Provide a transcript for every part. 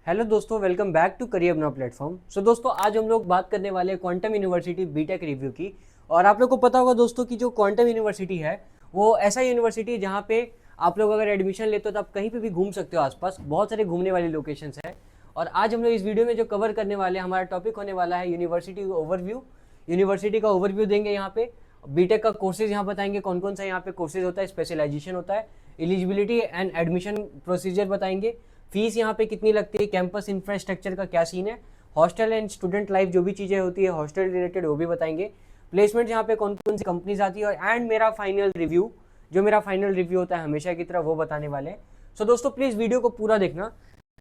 Hello दोस्तों, welcome back to career अपना platform. सो दोस्तों, आज हम लोग बात करने वाले हैं क्वांटम यूनिवर्सिटी बीटेक रिव्यू की। और आप लोग को पता होगा दोस्तों कि जो क्वांटम यूनिवर्सिटी है वो ऐसा यूनिवर्सिटी है जहाँ पे आप लोग अगर एडमिशन लेते हो तो आप कहीं पे भी घूम सकते हो। आसपास बहुत सारे घूमने वाली लोकेशंस हैं। और आज हम लोग इस वीडियो में जो कवर करने वाले हैं, हमारा टॉपिक होने वाला है यूनिवर्सिटी ओवरव्यू। यूनिवर्सिटी का ओवरव्यू देंगे यहाँ पे। बीटेक का कोर्सेज यहाँ बताएंगे, कौन कौन सा यहाँ पे कोर्सेज होता है, स्पेशलाइजेशन होता है, एलिजिबिलिटी एंड एडमिशन प्रोसीजर बताएंगे, फीस यहाँ पे कितनी लगती है, कैंपस इंफ्रास्ट्रक्चर का क्या सीन है, हॉस्टल एंड स्टूडेंट लाइफ जो भी चीज़ें होती है हॉस्टल रिलेटेड वो भी बताएंगे, प्लेसमेंट यहाँ पे कौन कौन सी कंपनीज आती है, और एंड मेरा फाइनल रिव्यू, जो मेरा फाइनल रिव्यू होता है हमेशा की तरह, वो बताने वाले हैं। सो दोस्तों प्लीज़ वीडियो को पूरा देखना।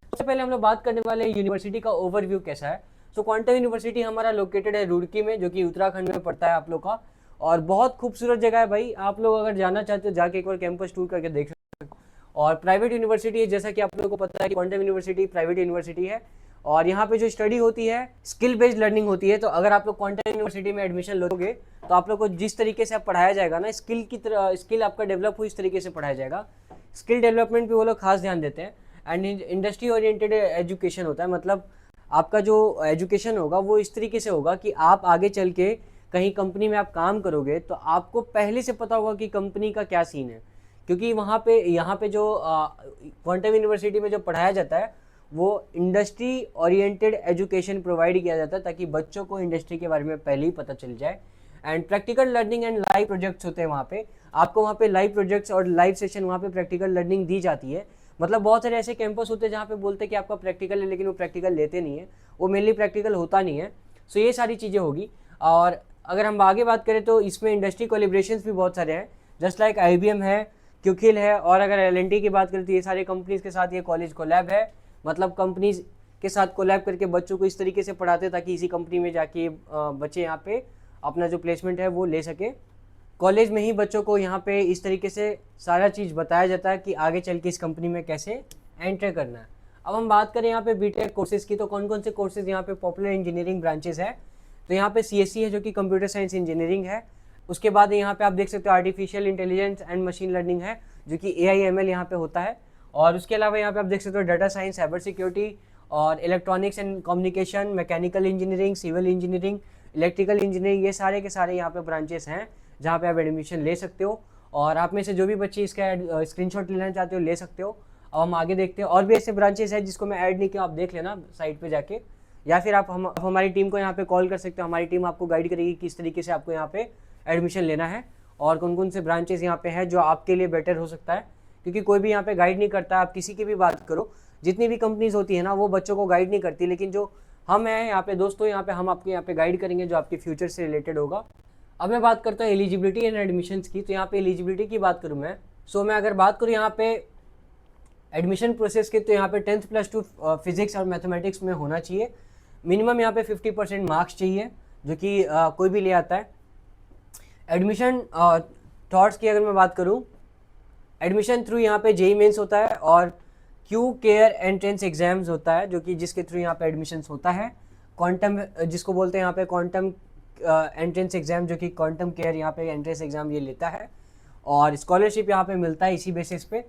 सबसे पहले हम लोग बात करने वाले हैं यूनिवर्सिटी का ओवरव्यू कैसा है। सो क्वांटम यूनिवर्सिटी हमारा लोकेटेड है रुड़की में, जो कि उत्तराखंड में पड़ता है आप लोग का। और बहुत खूबसूरत जगह है भाई, आप लोग अगर जाना चाहते हो जाके एक बार कैंपस टूर करके देख। और प्राइवेट यूनिवर्सिटी है, जैसा कि आप लोगों को पता है कि क्वांटम यूनिवर्सिटी प्राइवेट यूनिवर्सिटी है। और यहाँ पे जो स्टडी होती है स्किल बेस्ड लर्निंग होती है। तो अगर आप लोग क्वांटम यूनिवर्सिटी में एडमिशन लोगे तो आप लोग को जिस तरीके से आप पढ़ाया जाएगा ना, स्किल की तरह स्किल आपका डेवलप हो, इस तरीके से पढ़ाया जाएगा। स्किल डेवलपमेंट पे वो लोग खास ध्यान देते हैं। एंड इंडस्ट्री ओरिएंटेड एजुकेशन होता है, मतलब आपका जो एजुकेशन होगा वो इस तरीके से होगा कि आप आगे चल के कहीं कंपनी में आप काम करोगे तो आपको पहले से पता होगा कि कंपनी का क्या सीन है। क्योंकि वहाँ पे यहाँ पे जो क्वांटम यूनिवर्सिटी में जो पढ़ाया जाता है वो इंडस्ट्री ओरिएंटेड एजुकेशन प्रोवाइड किया जाता है, ताकि बच्चों को इंडस्ट्री के बारे में पहले ही पता चल जाए। And practical learning and live projects होते हैं वहाँ पे। आपको वहाँ पे लाइव प्रोजेक्ट्स और लाइव सेशन, वहाँ पे प्रैक्टिकल लर्निंग दी जाती है। मतलब बहुत सारे ऐसे कैंपस होते हैं जहाँ पे बोलते हैं कि आपका प्रैक्टिकल है, लेकिन वो प्रैक्टिकल लेते नहीं है, वो मेनली प्रैक्टिकल होता नहीं है। सो ये सारी चीज़ें होगी। और अगर हम आगे बात करें तो इसमें इंडस्ट्री कोलिब्रेशंस भी बहुत सारे हैं, जस्ट लाइक IBM है, क्यूकिल है। और अगर L&T की बात करें तो ये सारे कंपनीज के साथ ये कॉलेज कोलैब है। मतलब कंपनीज के साथ कोलैब करके बच्चों को इस तरीके से पढ़ाते हैं ताकि इसी कंपनी में जाके बच्चे यहाँ पे अपना जो प्लेसमेंट है वो ले सके। कॉलेज में ही बच्चों को यहाँ पे इस तरीके से सारा चीज़ बताया जाता है कि आगे चल के इस कंपनी में कैसे एंटर करना है। अब हम बात करें यहाँ पे बीटेक कोर्सेज की, तो कौन कौन से कोर्सेज यहाँ पे पॉपुलर इंजीनियरिंग ब्रांचेस है। तो यहाँ पे CSE है, जो कि कंप्यूटर साइंस इंजीनियरिंग है। उसके बाद यहाँ पे आप देख सकते हो artificial intelligence and machine learning है, जो कि AI/ML यहाँ पे होता है। और उसके अलावा यहाँ पे आप देख सकते हो डाटा साइंस, साइबर सिक्योरिटी और electronics and communication, mechanical engineering, civil engineering, electrical engineering, ये सारे के सारे यहाँ पे ब्रांचेस हैं जहाँ पे आप एडमिशन ले सकते हो। और आप में से जो भी बच्चे इसका स्क्रीनशॉट लेना चाहते हो ले सकते हो। अब हम आगे देखते हैं, और भी ऐसे ब्रांचेस हैं जिसको मैं ऐड नहीं किया, आप देख लेना साइट पे जाके, या फिर आप हमारी टीम को यहाँ पे कॉल कर सकते हो। हमारी टीम आपको गाइड करेगी किस तरीके से आपको यहाँ पे एडमिशन लेना है और कौन कौन से ब्रांचेस यहाँ पे हैं जो आपके लिए बेटर हो सकता है। क्योंकि कोई भी यहाँ पे गाइड नहीं करता, आप किसी की भी बात करो, जितनी भी कंपनीज होती है ना वो बच्चों को गाइड नहीं करती, लेकिन जो हम हैं यहाँ पे दोस्तों, यहाँ पे हम आपको यहाँ पे गाइड करेंगे जो आपके फ्यूचर से रिलेटेड होगा। अब मैं बात करता हूँ एलिजिबिलिटी एंड एडमिशन्स की। तो यहाँ पे एलिजिबिलिटी की बात करूँ मैं, मैं अगर बात करूँ यहाँ पे एडमिशन प्रोसेस के, तो यहाँ पे 10th + 2 फिजिक्स और मैथमेटिक्स में होना चाहिए। मिनिमम यहाँ पे 50% मार्क्स चाहिए, जो कि कोई भी ले आता है। एडमिशन थॉट्स की अगर मैं बात करूँ, एडमिशन थ्रू यहाँ पे JEE मेंस होता है और क्यू केयर एंट्रेंस एग्जाम्स होता है, जो कि जिसके थ्रू यहाँ पे एडमिशन होता है। क्वांटम जिसको बोलते हैं यहाँ पे क्वांटम एंट्रेंस एग्जाम, जो कि क्वांटम केयर यहाँ पे एंट्रेंस एग्जाम ये लेता है। और स्कॉलरशिप यहाँ पे मिलता है इसी बेसिस पे।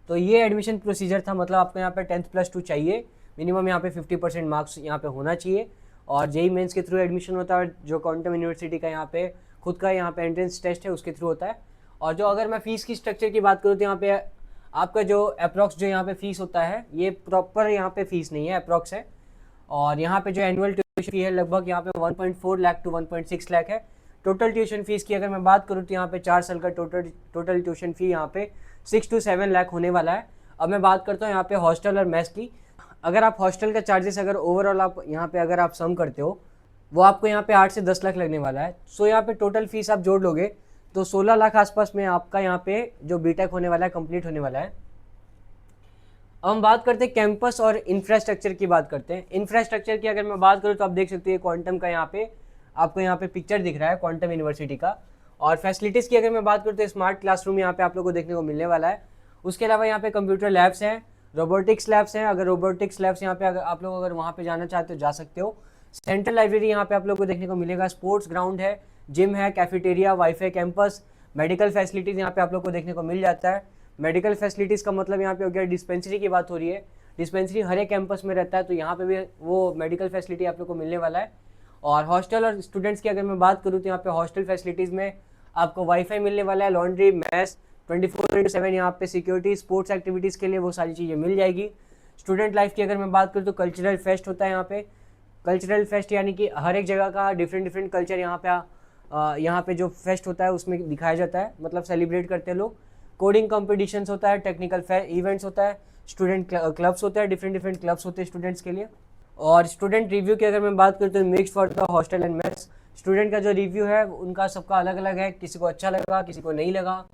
तो ये एडमिशन प्रोसीजर था, मतलब आपको यहाँ पे 10th + 2 चाहिए, मिनिमम यहाँ पे 50% मार्क्स यहाँ पे होना चाहिए। और JEE मेंस के थ्रू एडमिशन होता है, जो क्वांटम यूनिवर्सिटी का यहाँ पे खुद का यहाँ पे एंट्रेंस टेस्ट है उसके थ्रू होता है। और जो अगर मैं फ़ीस की स्ट्रक्चर की बात करूँ तो यहाँ पे आपका जो अप्रॉक्स जो यहाँ पे फ़ीस होता है, ये प्रॉपर यहाँ पे फ़ीस नहीं है, अप्रॉक्स है। और यहाँ पे जो एनुअल ट्यूशन फी है लगभग यहाँ पे 1.4 लाख टू 1.6 लाख है। टोटल ट्यूशन फीस की अगर मैं बात करूँ तो यहाँ पे 4 साल का टोटल ट्यूशन फी यहाँ पे 6 to 7 लाख होने वाला है। अब मैं बात करता हूँ यहाँ पे हॉस्टल और मेस की। अगर आप हॉस्टल का चार्जेस अगर ओवरऑल आप यहाँ पे अगर आप सम करते हो, वो आपको यहाँ पे 8 से 10 लाख लगने वाला है। सो यहाँ पे टोटल फीस आप जोड़ लोगे तो 16 लाख आसपास में आपका यहाँ पे जो बीटेक होने वाला है कंप्लीट होने वाला है। अब हम बात करते हैं कैंपस और इंफ्रास्ट्रक्चर की बात करते हैं। इंफ्रास्ट्रक्चर की अगर मैं बात करूँ तो आप देख सकते हैं क्वांटम का यहाँ पे आपको यहाँ पे पिक्चर दिख रहा है क्वांटम यूनिवर्सिटी का। और फैसिलिटीज़ की अगर मैं बात करूँ तो स्मार्ट क्लासरूम यहाँ पे आप लोगों को देखने को मिलने वाला है। उसके अलावा यहाँ पे कंप्यूटर लैब्स हैं, रोबोटिक्स लैब्स हैं। अगर रोबोटिक्स लैब्स यहाँ पे अगर आप लोग अगर वहाँ पे जाना चाहते हो जा सकते हो। सेंट्रल लाइब्रेरी यहाँ पे आप लोग को देखने को मिलेगा, स्पोर्ट्स ग्राउंड है, जिम है, cafeteria, wifi campus, medical facilities यहाँ पे आप लोग को देखने को मिल जाता है। मेडिकल फैसिलिटीज़ का मतलब यहाँ पे हो गया डिस्पेंसरी की बात हो रही है, डिस्पेंसरी हर एक कैंपस में रहता है, तो यहाँ पे भी वो मेडिकल फैसिलिटी आप लोग को मिलने वाला है। और हॉस्टल और स्टूडेंट्स की अगर मैं बात करूँ तो यहाँ पे हॉस्टल फैसिलिटीज़ में आपको वाईफाई मिलने वाला है, लॉन्ड्री, मैस, 24/7 यहाँ पे सिक्योरिटी, स्पोर्ट्स एक्टिविटीज़ के लिए वो सारी चीज़ें मिल जाएगी। स्टूडेंट लाइफ की अगर मैं बात करूँ तो कल्चरल फेस्ट होता है यहाँ पे। कल्चरल फेस्ट यानी कि हर एक जगह का डिफरेंट डिफरेंट कल्चर यहाँ पे जो फेस्ट होता है उसमें दिखाया जाता है, मतलब सेलिब्रेट करते हैं लोग। कोडिंग कॉम्पिटिशन्स होता है, टेक्निकल इवेंट्स होता है, स्टूडेंट क्लब्स होते हैं, डिफरेंट डिफरेंट क्लब्स होते हैं स्टूडेंट्स के लिए। और स्टूडेंट रिव्यू की अगर मैं बात करूँ तो mix for the hostel and mess. Student का जो रिव्यू है उनका सबका अलग अलग है, किसी को अच्छा लगा, किसी को नहीं लगा।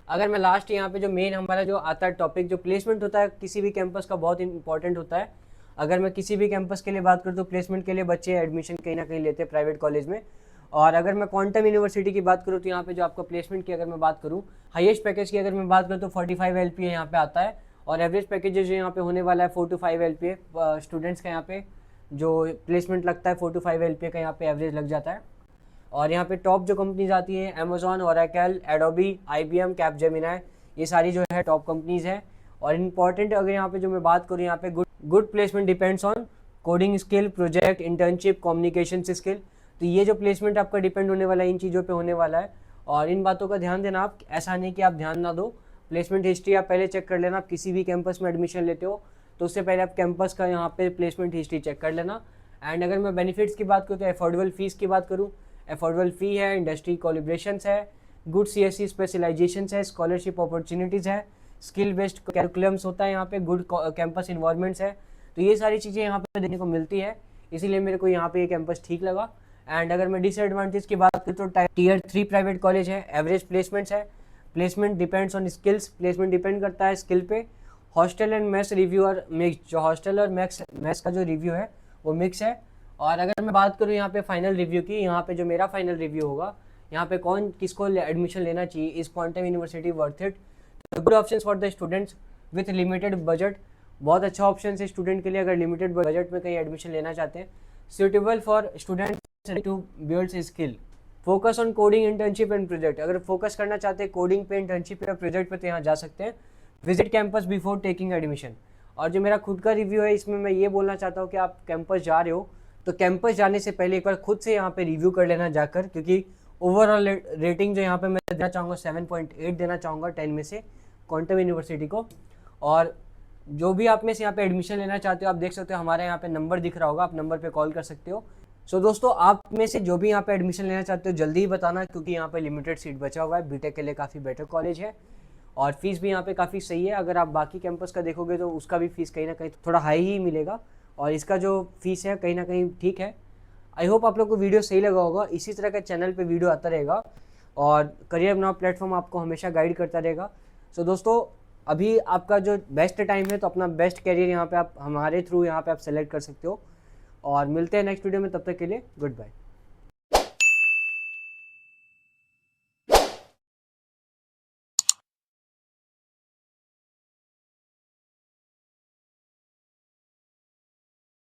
अगर मैं लास्ट यहाँ पे जो मेन हमारा जो आता है टॉपिक, जो प्लेसमेंट होता है किसी भी कैंपस का बहुत इंपॉर्टेंट होता है। अगर मैं किसी भी कैंपस के लिए बात करूँ तो प्लेसमेंट के लिए बच्चे एडमिशन कहीं ना कहीं लेते हैं प्राइवेट कॉलेज में। और अगर मैं क्वांटम यूनिवर्सिटी की बात करूँ तो यहाँ पे जो आपका प्लेसमेंट की अगर मैं बात करूँ, हाईएस्ट पैकेज की अगर मैं बात करूँ तो 45 LPA यहाँ पे आता है। और एवरेज पैकेज जो यहाँ पे होने वाला है 4 to 5 LPA स्टूडेंट्स का यहाँ पे जो प्लेसमेंट लगता है 4 to 5 LPA का यहाँ पे एवरेज लग जाता है। और यहाँ पे टॉप जो कंपनीज आती है Amazon, Oracle, Adobe, IBM, Capgemini, ये सारी जो है टॉप कंपनीज है। और इम्पॉर्टेंट अगर यहाँ पे जो मैं बात करूँ, यहाँ पे good placement depends on coding skill, project, internship, communication skill. तो ये जो प्लेसमेंट आपका डिपेंड होने वाला है इन चीज़ों पे होने वाला है। और इन बातों का ध्यान देना आप, ऐसा नहीं कि आप ध्यान ना दो। प्लेसमेंट हिस्ट्री आप पहले चेक कर लेना। आप किसी भी कैंपस में एडमिशन लेते हो तो उससे पहले आप कैंपस का यहाँ पे प्लेसमेंट हिस्ट्री चेक कर लेना। एंड अगर मैं बेनिफिट्स की बात करूँ तो अफोर्डेबल फीस की बात करूँ, अफोर्डेबल फ़ी है, इंडस्ट्री कोलिब्रेशंस है, गुड CSE स्पेशलाइजेशंस है, स्कॉलरशिप अपॉर्चुनिटीज़ है, स्किल बेस्ड कैरिकुलम्स होता है यहाँ पे, गुड कैंपस इन्वायरमेंट्स है। तो ये सारी चीज़ें यहाँ पे देखने को मिलती है, इसीलिए मेरे को यहाँ पे ये कैंपस ठीक लगा। एंड अगर मैं डिसएडवांटेज की बात करूँ तो Tier 3 प्राइवेट कॉलेज है, एवरेज प्लेसमेंट्स है, placement depends on skills, placement depend करता है स्किल पे। हॉस्टल एंड मेस रिव्यू और मिक्स, जो हॉस्टल और मेस का जो रिव्यू है वो मिक्स है। और अगर मैं बात करूँ यहाँ पे फाइनल रिव्यू की, यहाँ पे जो मेरा फाइनल रिव्यू होगा, यहाँ पे कौन किसको एडमिशन लेना चाहिए, इस quantum university worth it, good option for the students with limited budget. बहुत अच्छा ऑप्शन है स्टूडेंट के लिए अगर लिमिटेड बजट में कहीं एडमिशन लेना चाहते हैं। Suitable for students to build skill, focus on coding, internship and project. अगर फोकस करना चाहते हैं कोडिंग पे, इंटर्नशिप या प्रोजेक्ट पे तो यहाँ जा सकते हैं। Visit campus before taking admission. और जो मेरा खुद का रिव्यू है इसमें मैं ये बोलना चाहता हूँ कि आप कैंपस जा रहे हो तो कैंपस जाने से पहले एक बार खुद से यहाँ पे रिव्यू कर लेना जाकर, क्योंकि ओवरऑल रेटिंग जो यहाँ पे मैं देना चाहूँगा 7.8 देना चाहूँगा 10 में से क्वांटम यूनिवर्सिटी को। और जो भी आप में से यहाँ पे एडमिशन लेना चाहते हो, आप देख सकते हो हमारे यहाँ पे नंबर दिख रहा होगा, आप नंबर पे कॉल कर सकते हो। सो दोस्तों, आप में से जो भी यहाँ पे एडमिशन लेना चाहते हो जल्दी ही बताना, क्योंकि यहाँ पे लिमिटेड सीट बचा हुआ है। बीटेक के लिए काफ़ी बेटर कॉलेज है और फीस भी यहाँ पे काफ़ी सही है। अगर आप बाकी कैंपस का देखोगे तो उसका भी फीस कहीं ना कहीं थोड़ा हाई ही मिलेगा, और इसका जो फीस है कहीं ना कहीं ठीक है। आई होप आप लोग को वीडियो सही लगा होगा। इसी तरह का चैनल पे वीडियो आता रहेगा और करियर नाउ प्लेटफॉर्म आपको हमेशा गाइड करता रहेगा। सो दोस्तों, अभी आपका जो बेस्ट टाइम है, तो अपना बेस्ट करियर यहाँ पे आप हमारे थ्रू यहाँ पे आप सेलेक्ट कर सकते हो। और मिलते हैं नेक्स्ट वीडियो में, तब तक के लिए गुड बाय।